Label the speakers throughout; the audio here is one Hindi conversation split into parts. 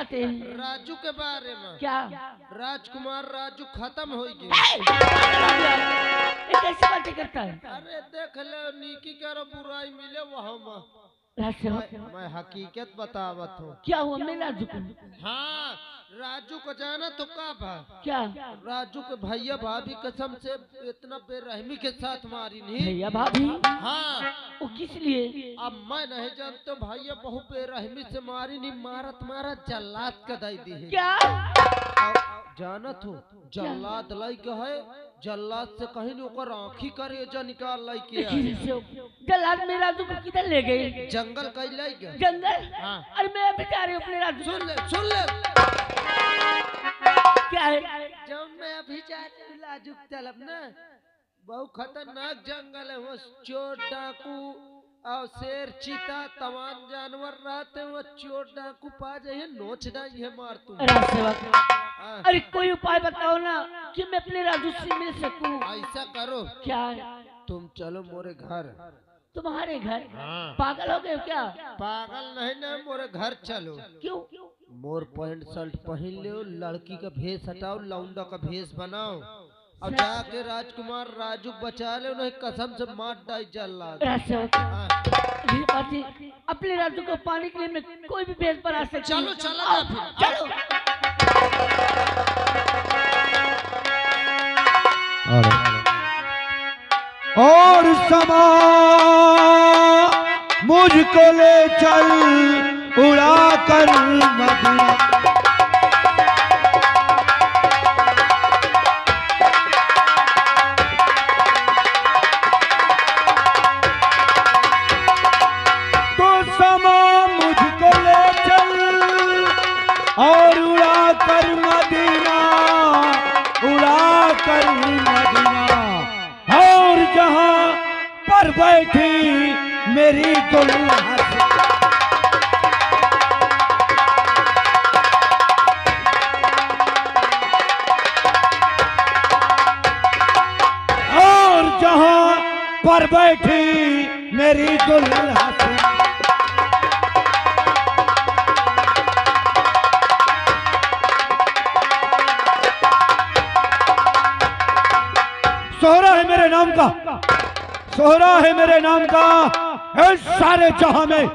Speaker 1: बात है?
Speaker 2: राजू के बारे में।
Speaker 1: क्या?
Speaker 2: राजकुमार राजू खत्म हो गए।
Speaker 1: कैसी बातें करता है?
Speaker 2: अरे देख ले नीकी करो बुराई मिले वहाँ मैं हकीकत बतावत हूँ।
Speaker 1: क्या हुआ मेरा राजू को?
Speaker 2: हाँ राजू को जाना तो कब है?
Speaker 1: क्या?
Speaker 2: राजू के भैया भाभी कसम से इतना बेरहमी के साथ मारी नहीं।
Speaker 1: भैया भाभी?
Speaker 2: हाँ।
Speaker 1: वो किस लिए?
Speaker 2: अब मैं नहीं जानता भैया बहुत बेरहमी से मारी नहीं, मारत जल्लाद का दाई दी है।
Speaker 1: क्या?
Speaker 2: जाना तो जल्लाद लाई का है, जल्लाद से कहीं नहीं ऊपर आँखी करे जा निकाल लाई के।
Speaker 1: जल्लाद मेरे राजू को किधर ले गए?
Speaker 2: जंगल कहीं लाई गया।
Speaker 1: जंगल?
Speaker 2: हाँ।
Speaker 1: अरे मैं बता रही हूँ अपने राजू।
Speaker 2: सुन ले
Speaker 1: क्या है?
Speaker 2: जब मैं अभी जाते लाजूक तलब ना, बहुत खतरनाक जंगल है, वो चोर डाकू और शेर चीता तमाम जानवर रहते हैं, वो चोर डाकू पा जाए नोच डाई है मार तू। अरे कोई उपाय बताओ ना कि मैं अपने राजू से मिल सकूं। ऐसा करो। क्या? तुम चलो मोरे घर। तुम्हारे घर? हाँ। पागल हो गए क्या? पागल नहीं ना, मोरे घर चलो। क्यों? मोर पैंट शर्ट पहन लो, लड़की का भेष हटाओ, लौंडा का भेष बनाओ और जाके राजकुमार राजू बचा ले, उन्हें कसम से मार डाई जल्लाद। अपने राजू को पाने के लिए मैं कोई भी भेष बना सकती। चलो चलो।
Speaker 3: और समा मुझको ले चल उड़ा कर मदीना। तो समा मुझको ले चल और उड़ा कर मदीना, उड़ा कर मदीना। और जहां पर बैठी मेरी दुल्हा पर बैठी मेरी दुल्हा सोहरा है मेरे नाम का, सोहरा है मेरे नाम का इस सारे जहां में।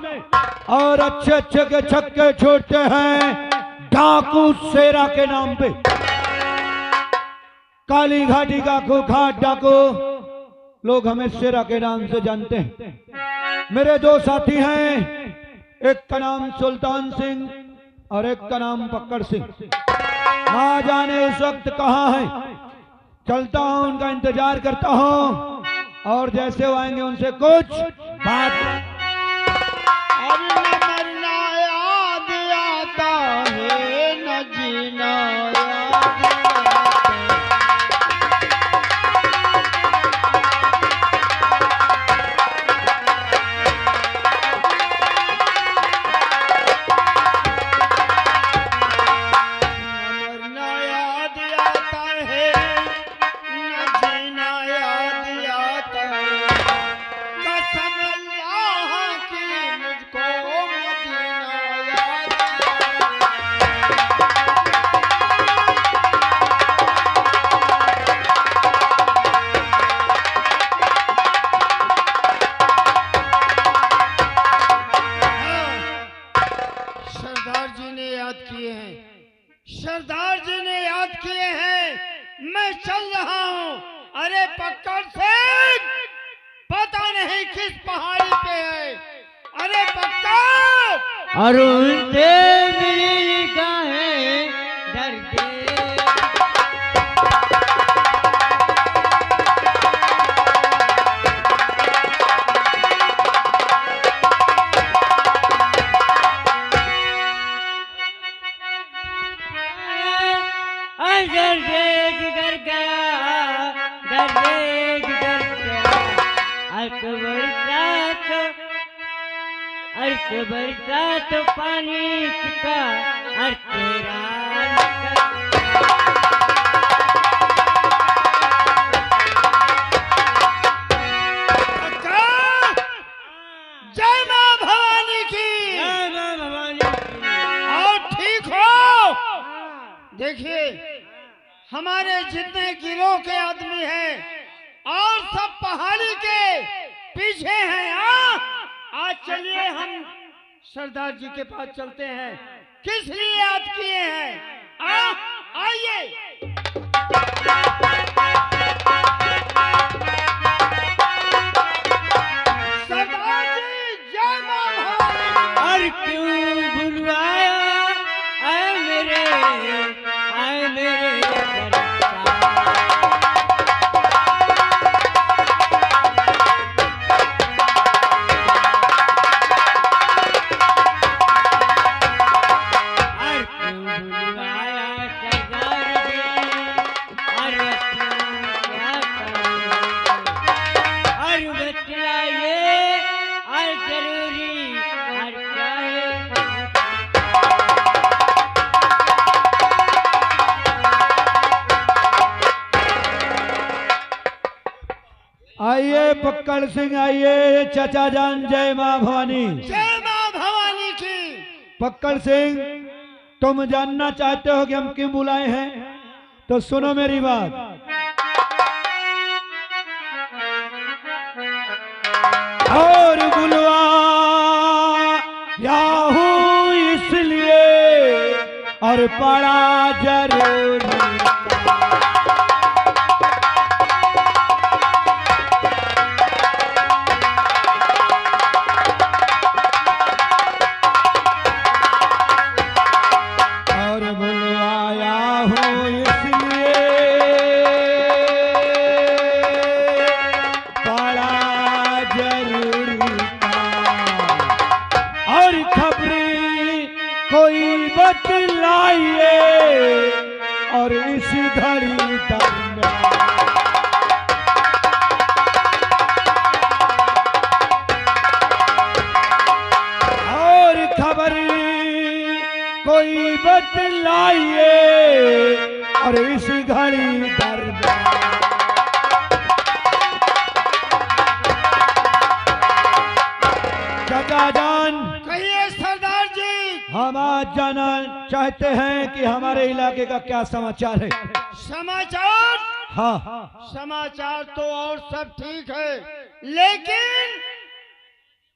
Speaker 3: और अच्छे अच्छे के छक्के छोड़ते हैं डाकू शेरा के नाम पे। काली घाटी का कुख्यात डाकू लोग हमें शेरा के नाम से जानते हैं। मेरे दो साथी हैं, एक का नाम सुल्तान सिंह और एक का नाम पक्कड़ सिंह। ना जाने इस वक्त कहाँ है, चलता हूं उनका इंतजार करता हूं और जैसे वो आएंगे उनसे कुछ बात।
Speaker 4: अब न मरना याद आता है, न जीना सरदार जी ने याद किए हैं। मैं चल रहा हूँ। अरे पक्कड़ सिंह पता नहीं किस पहाड़ी पे है। अरे पक्कड़
Speaker 1: अरुण देवी का है डर के। बरसात तो पानी का तेरा
Speaker 4: जय मां भवानी की।
Speaker 1: जय मां भवानी की।
Speaker 4: और ठीक हो देखिए हमारे जितने गिरोह के आदमी हैं और सब पहाड़ी के पीछे हैं। आज चलिए हम सरदार जी के पास चलते हैं। किस लिए याद किए हैं? आइए। सरदार जी जय मां भवानी।
Speaker 1: और क्यों बुलवाया आए मेरे
Speaker 3: आइए पक्कड़ सिंह, आइए चाचा जान, जय मां भवानी।
Speaker 4: जय मां भवानी की।
Speaker 3: पक्कड़ सिंह, तुम जानना चाहते हो कि हम क्यों बुलाए हैं, तो सुनो मेरी बात। और बुलवा या हूँ इसलिए और पड़ा जरूरी। कोई बतलाइए और इस घड़ी और खबर कोई बतलाइए और इस घड़ी दर्द। चाचा जान,
Speaker 4: कहिए सरदार जी।
Speaker 3: हम आज जानना चाहते हैं कि हमारे इलाके का क्या समाचार है।
Speaker 4: समाचार?
Speaker 3: हाँ,
Speaker 4: समाचार तो और सब ठीक है,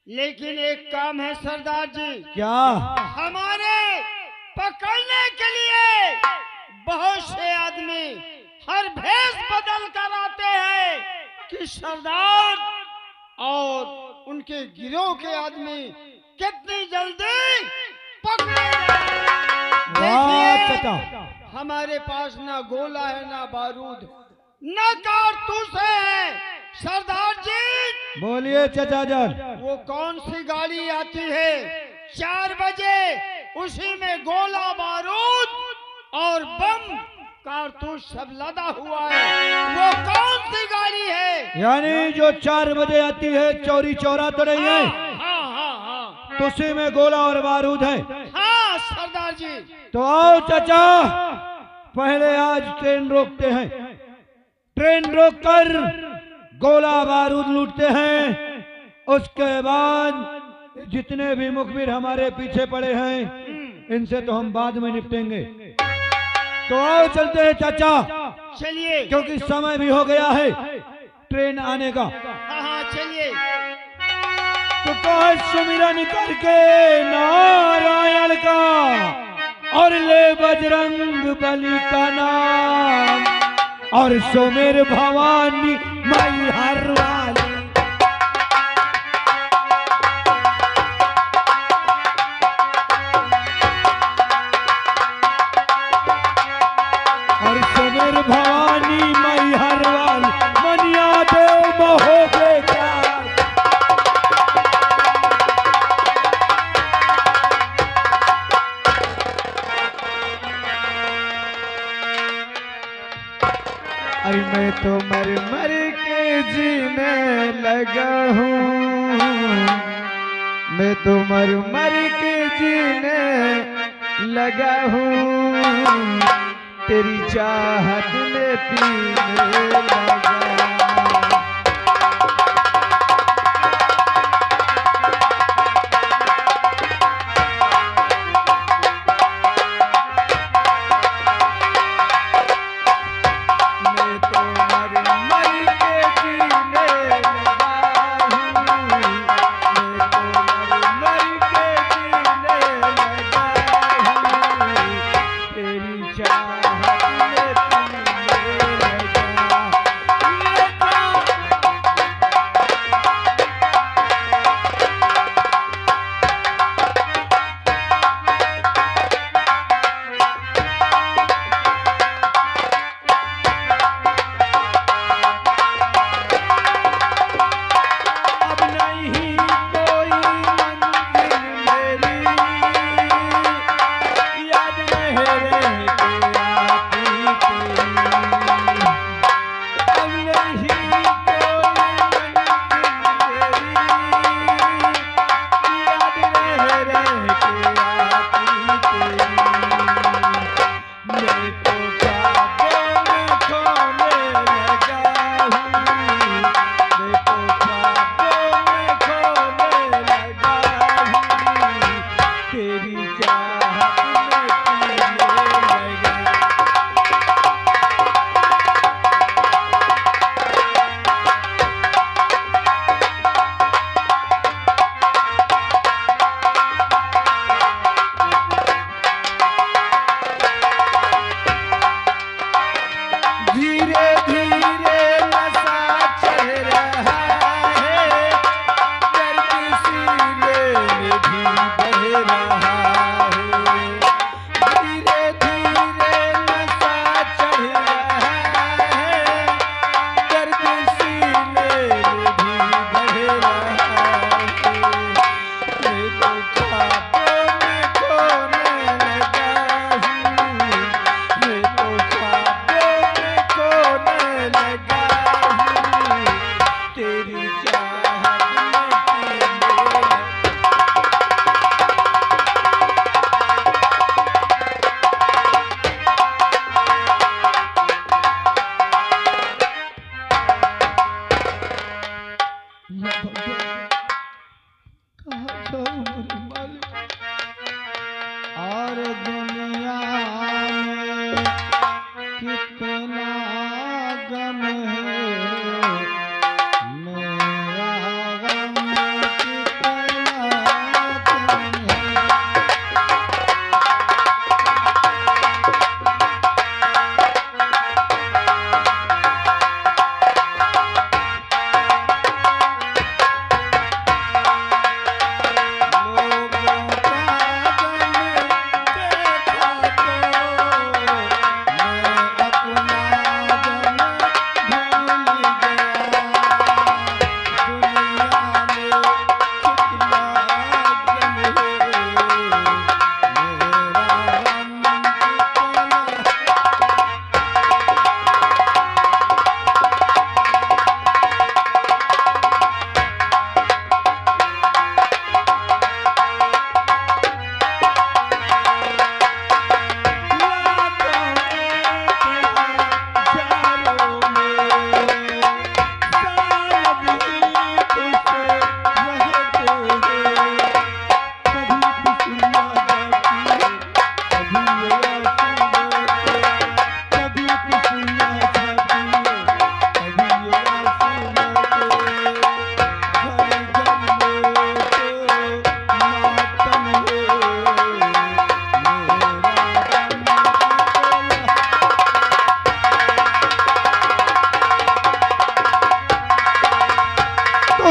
Speaker 4: लेकिन एक काम है सरदार जी।
Speaker 3: क्या?
Speaker 4: हमारे पकड़ने के लिए बहुत से आदमी हर भेष बदल कर आते हैं कि सरदार और उनके गिरोह के आदमी कितनी जल्दी पकड़े
Speaker 3: चाचा,
Speaker 4: हमारे पास ना गोला है, ना बारूद, ना कारतूस है। सरदार जी
Speaker 3: बोलिए चाचा जान।
Speaker 4: वो कौन सी गाड़ी आती है 4 बजे, उसी में गोला बारूद और बम कारतूस सब लदा हुआ है, वो कौन सी गाड़ी है?
Speaker 3: यानी जो 4 बजे आती है, चौरी चौरा तो नहीं है?
Speaker 4: हाँ।
Speaker 3: तो उसी में गोला और बारूद है।
Speaker 4: हाँ सरदार जी।
Speaker 3: तो आओ चाचा, पहले आज ट्रेन रोकते हैं। ट्रेन रोककर गोला बारूद लूटते हैं। उसके बाद जितने भी मुखबिर हमारे पीछे पड़े हैं, इनसे तो हम बाद में निपटेंगे। तो आओ चलते हैं चाचा,
Speaker 4: चलिए,
Speaker 3: क्योंकि समय भी हो गया है ट्रेन आने का।
Speaker 4: हाँ चलिए।
Speaker 3: तो कहे सुमिरन करके नारायण का और ले बजरंग बली का नाम और सुमिर भवानी माई हर वाली। और सुमिर भवानी माई हर वाली, मनिया देव महोगे क्या। अरे मैं तो मर मर के जीने लगा हूँ, मैं तो मर मर के जीने लगा हूँ, तेरी चाहत में पीने लगा। और दुनिया में कितना गम है, मेरा गम कितना कम है।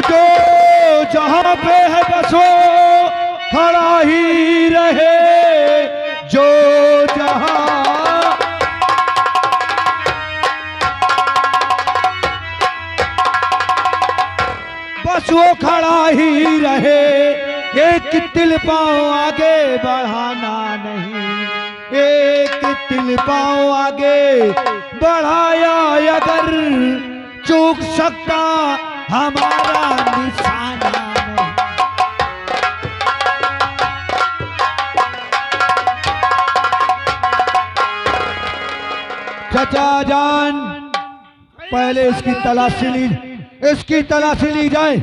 Speaker 3: जो जहां पे है बस वो खड़ा ही रहे, जो जहां बस वो खड़ा ही रहे, एक तिल पांव आगे बढ़ाना नहीं, एक तिल पांव आगे बढ़ाया अगर चूक सकता हमारा निशाना नहीं। चाचा जान पहले इसकी तलाशी ली जाए।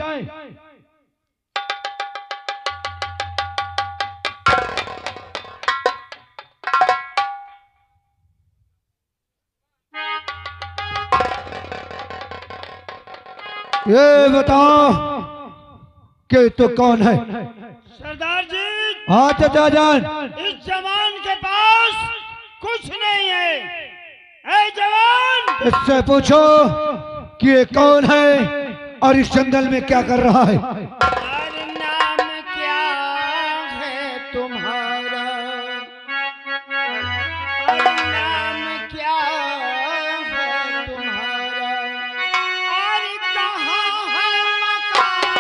Speaker 3: ये बताओ कि तो कौन है?
Speaker 4: सरदार जी,
Speaker 3: हाँ चाचा जान,
Speaker 4: इस जवान के पास कुछ नहीं है। ऐ जवान,
Speaker 3: इससे पूछो कि ये कौन है और इस जंगल में क्या कर रहा है।
Speaker 4: और नाम क्या है तुम्हारा? और नाम क्या है तुम्हारा? और कहाँ है मकान?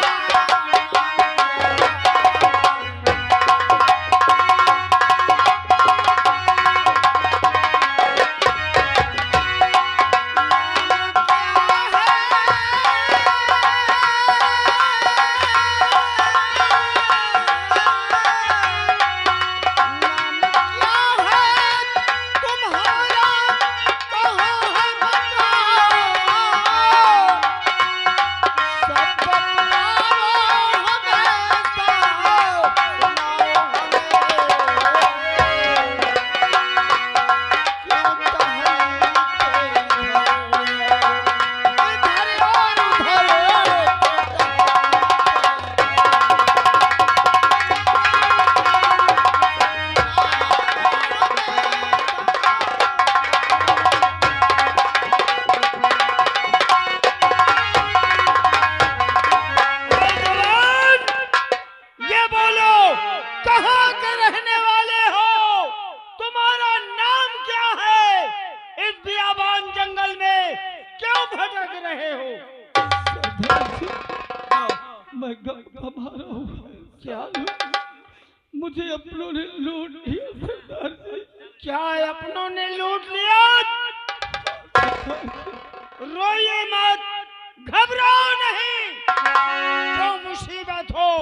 Speaker 4: भटक रहे हो?
Speaker 3: मैं घबरा रहा हूँ।
Speaker 4: क्या?
Speaker 3: मुझे अपनों ने लूट लिया सरदार जी।
Speaker 4: क्या अपनों ने लूट लिया? रोइए मत, घबराओ नहीं। जो मुसीबत हो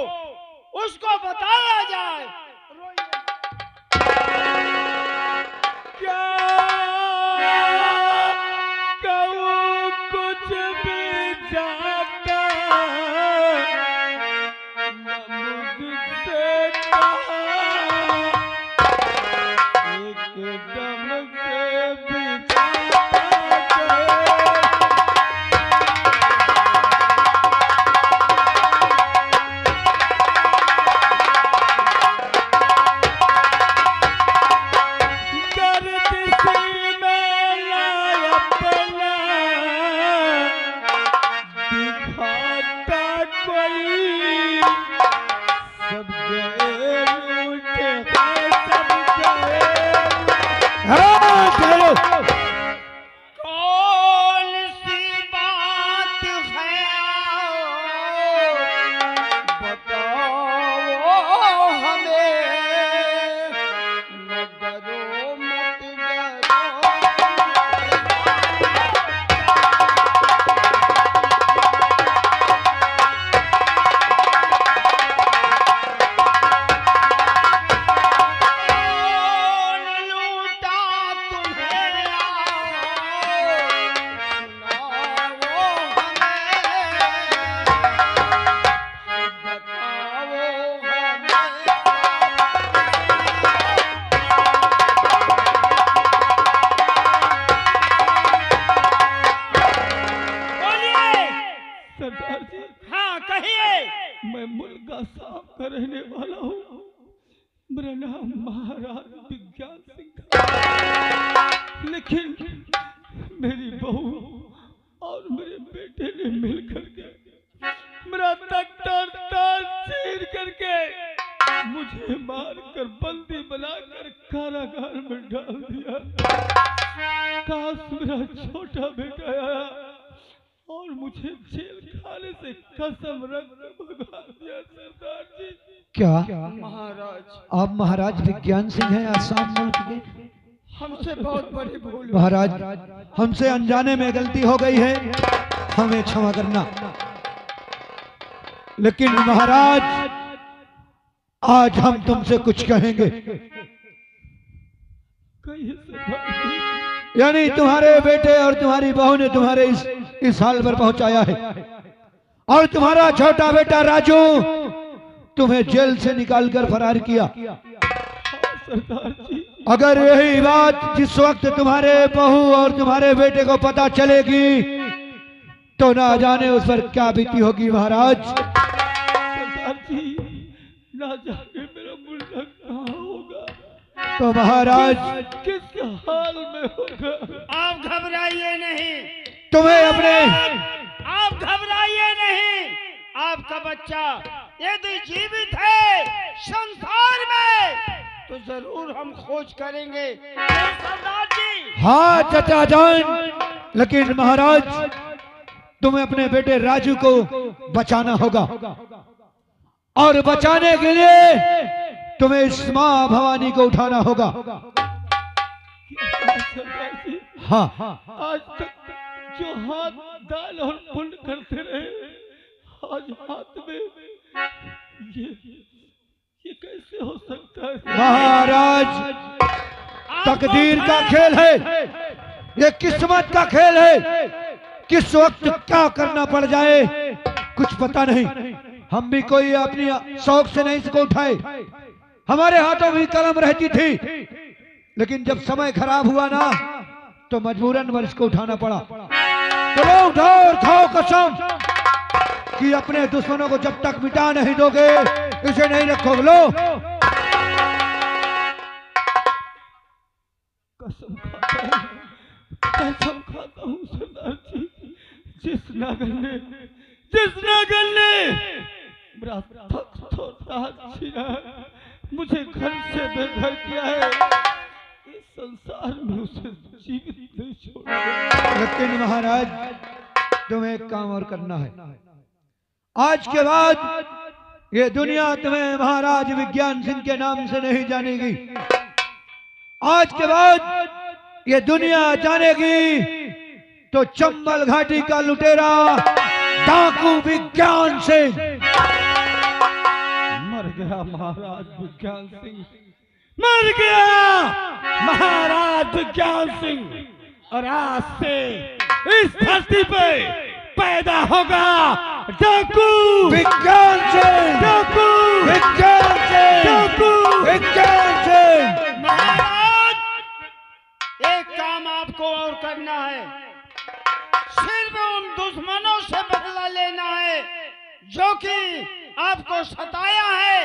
Speaker 4: उसको बताया जाए। रोइए मत।
Speaker 3: क्या कहूँ कुछ भी जाता न मुझसे कहा, एकदम से भी
Speaker 4: कौन सी बात है बताओ हमें, न डरो मत डरो। कौन लूटा तुम्हें
Speaker 3: सरदार जी।
Speaker 4: हाँ कहिए।
Speaker 3: मैं मुल्का साहब का रहने वाला हूँ। मेरा नाम महाराज विज्ञान सिंह था। लेकिन मेरी बहू और मेरे बेटे ने मिलकर के मेरा तख्ता चीर करके मुझे मारकर बंदी बनाकर कारागार में डाल दिया। काश मेरा छोटा बेटा आया और मुझे जेल खाने से कसम रख भगा दिया सरदार जी।
Speaker 2: क्या
Speaker 4: महाराज,
Speaker 2: आप महाराज विज्ञान सिंह हैं आसाम मुल्क के?
Speaker 4: हमसे बहुत बड़ी भूल हुई।
Speaker 2: महाराज, हमसे अनजाने में गलती हो गई है, हमें क्षमा करना। लेकिन महाराज, आज हम तुमसे कुछ कहेंगे।
Speaker 3: कहिए सरदार जी।
Speaker 2: यानी तुम्हारे बेटे और तुम्हारी बहू ने तुम्हारे इस हाल पर पहुंचाया है, और तुम्हारा छोटा बेटा राजू तुम्हें जेल से निकालकर फरार किया।
Speaker 3: सरदार जी।
Speaker 2: अगर यही बात जिस वक्त तुम्हारे बहू और तुम्हारे बेटे को पता चलेगी तो ना जाने उस पर क्या बीती होगी महाराज।
Speaker 3: सरदार जी, ना जाने मेरा मुल्ला कहाँ होगा,
Speaker 2: तो महाराज
Speaker 3: किस हाल में होगा।
Speaker 4: आप घबराइए नहीं,
Speaker 2: तुम्हें अपने
Speaker 4: आप घबराइए नहीं। आपका बच्चा यदि जीवित है संसार में तो जरूर हम खोज करेंगे सरदार जी।
Speaker 2: हाँ चाचा जान, लेकिन महाराज तुम्हें अपने बेटे राजू को बचाना होगा, और बचाने के लिए तुम्हें इस मां भवानी को उठाना होगा।
Speaker 3: सरदार जी,
Speaker 2: हाँ,
Speaker 3: आज तक जो हाथ दान और पुण्य करते रहे, आज हाथ में ये कैसे हो सकता है
Speaker 2: महाराज? तकदीर का खेल है, ये किस्मत का खेल है। किस वक्त क्या करना पड़ जाए कुछ पता नहीं। हम भी कोई अपनी शौक से नहीं इसको उठाए, हमारे हाथों में कलम रहती थी, लेकिन जब समय खराब हुआ ना तो मजबूरन वर्ष को उठाना पड़ा। तो लो उठाओ और खाओ कसम कि अपने दुश्मनों को जब तक मिटा नहीं दोगे इसे नहीं रखोगे। लो
Speaker 3: कसम खाता हूँ सरदार जी, जिस नागन ने मेरा तख्त और ताज छीना, मुझे घर से बेघर किया है, इस संसार में उसे जीवित नहीं छोड़ा।
Speaker 2: लेकिन महाराज
Speaker 3: तुम्हें एक काम और करना है। आज के बाद ये दुनिया तुम्हें महाराज विज्ञान सिंह के नाम से नहीं जानेगी। आज के बाद ये दुनिया जानेगी तो चंबल घाटी का लुटेरा डाकू विज्ञान सिंह। मर गया महाराज विज्ञान सिंह, मर गया महाराज विज्ञान सिंह। और आज से इस धरती पे पैदा होगा डाकू विज्ञान सिंह, डाकू विज्ञान सिंह, डाकू विज्ञान सिंह।
Speaker 4: महाराज, एक काम आपको और करना है। सिर्फ उन दुश्मनों से बदला लेना है जो कि आपको सताया है,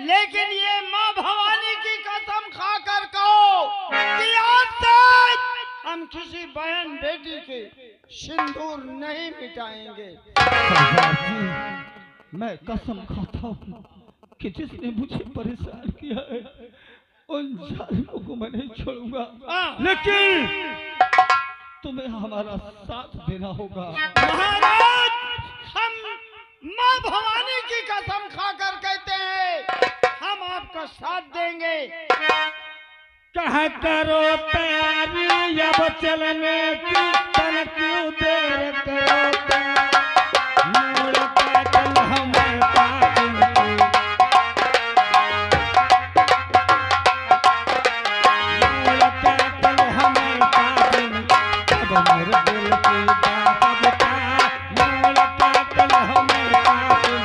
Speaker 4: लेकिन ये माँ भवानी की कसम खाकर कहो कि आज तक हम किसी बहन बेटी के सिंदूर नहीं मिटाएंगे।
Speaker 3: मैं कसम खाता हूँ कि जिसने मुझे परेशान किया है उन जालिमों को मैं नहीं छोड़ूंगा, लेकिन तुम्हें हमारा साथ देना होगा।
Speaker 4: महाराज, हम माँ भवानी की कसम खाकर कहते हैं हम आपका साथ देंगे।
Speaker 1: कह करो तैयारी अब चलने की, तन क्यों देर करो मोड़ पैदल हमें पाएंगे, मोड़ पैदल हमें पाएंगे। अब मेरे दिल की बात बता, मोड़ पैदल हमें पाएंगे।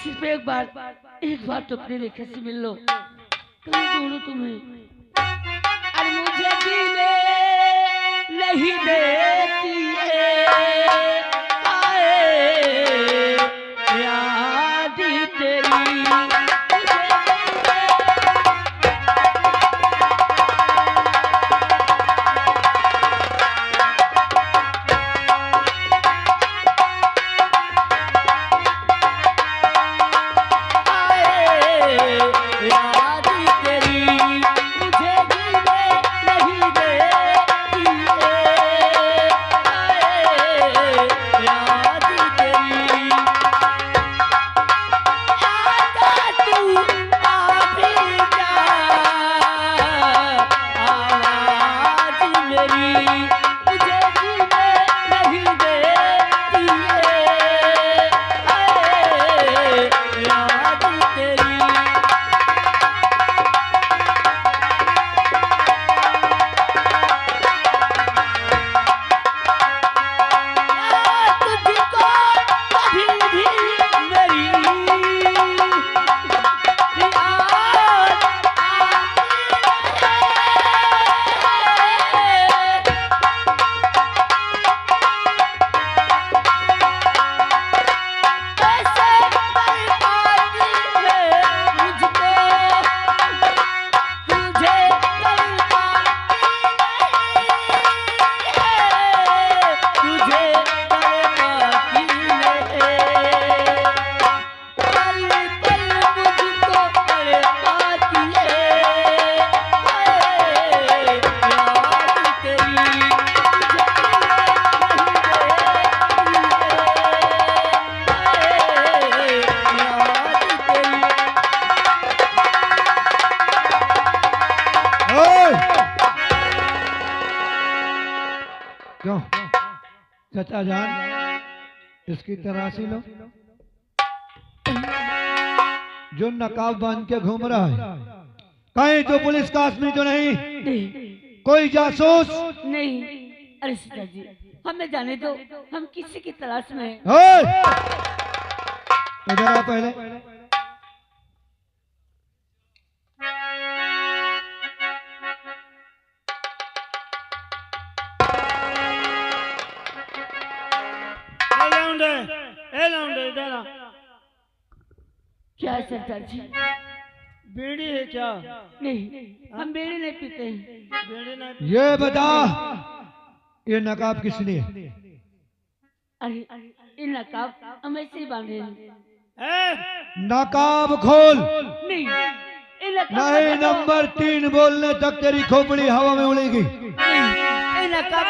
Speaker 5: सिर्फ एक बार तो अपने रेखा से मिल लो, कभी दोनों तुम्हें। अरे मुझे जीने नहीं देती है, आए याद तेरी।
Speaker 3: क्यों चाचा जान इसकी तराशी लो, जो नकाब बांध के घूम रहा है, कहीं तो पुलिस का आदमी तो नहीं,
Speaker 5: नहीं
Speaker 3: कोई जासूस?
Speaker 5: नहीं। अरे सीता जी, हमें जाने दो, हम किसी की तलाश में हैं।
Speaker 3: ओए! इधर आ पहले।
Speaker 4: ए लौंडे इधर आ।
Speaker 5: क्या है सरदार जी?
Speaker 4: बीड़ी है क्या?
Speaker 5: नहीं, हम बीड़ी नहीं पीते हैं।
Speaker 4: बीड़ी नहीं?
Speaker 3: ये बता, ये नकाब किसने?
Speaker 5: अरे ये नकाब हम ऐसे ही बांधे हैं।
Speaker 4: ए,
Speaker 3: नकाब खोल।
Speaker 5: नहीं, ये नकाब
Speaker 3: नहीं, नंबर 3 बोलने तक तेरी खोपड़ी हवा में उड़ेगी।
Speaker 5: नहीं, ये नकाब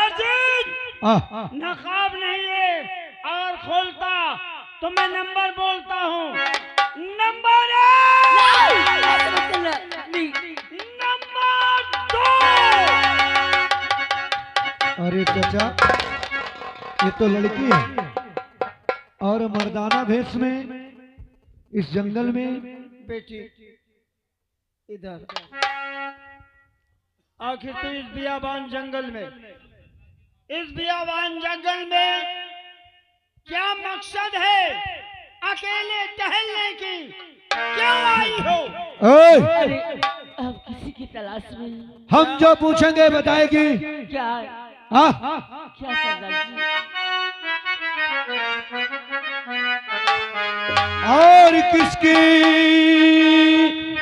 Speaker 3: हाँ,
Speaker 4: नकाब नहीं है। अगर खोलता तो मैं नंबर बोलता हूँ। नंबर
Speaker 5: नहीं,
Speaker 4: नंबर 2।
Speaker 3: अरे चाचा, ये तो लड़की है और मर्दाना भेष में इस जंगल में।
Speaker 2: बेटी इधर।
Speaker 4: आखिर तो इस बियाबान जंगल में, इस बियाबान जंगल में क्या मकसद है अकेले टहलने की? क्यों आई हो?
Speaker 3: ओए!
Speaker 5: अरे अब किसी की तलाश में हैं।
Speaker 3: हम जो पूछेंगे बताएगी।
Speaker 5: क्या
Speaker 3: हाँ,
Speaker 5: क्या सरदार जी?
Speaker 3: और किसकी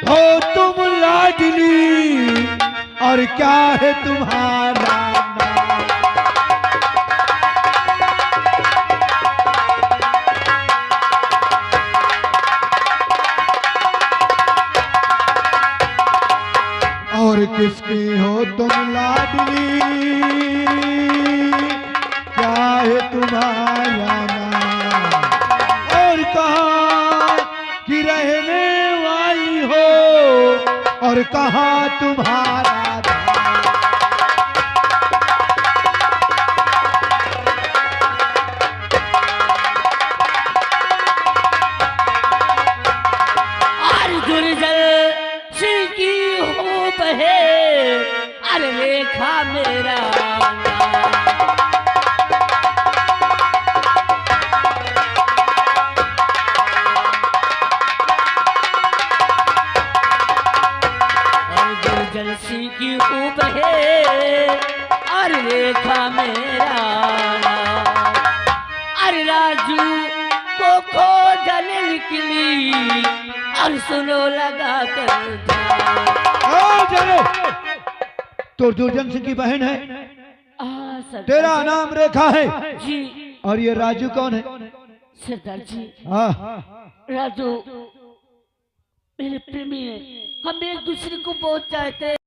Speaker 3: हो तुम लाडली, और क्या है तुम्हारा नाम? और किसकी हो तुम लाडली, क्या है तुम्हारा नाम? और कहाँ की रहने वाली हो, और कहाँ तुम्हारा धाम?
Speaker 5: और दुर्जल सिंह की हो बहे, अरे रेखा मेरा नाम। और दुर्जल सिंह की हो बहे, और रेखा मेरा नाम। अरे राजू को खो जले निकली, और सुनो लगा कर
Speaker 3: ओ चलो, तो दुर्जन सिंह की बहन है,
Speaker 5: सरदार
Speaker 3: तेरा
Speaker 5: जी।
Speaker 3: नाम रेखा है,
Speaker 5: जी
Speaker 3: और ये राजू कौन है?
Speaker 5: सरदार जी,
Speaker 3: हाँ,
Speaker 5: राजू मेरे प्रेमी है, हम एक दूसरे को बहुत चाहते हैं।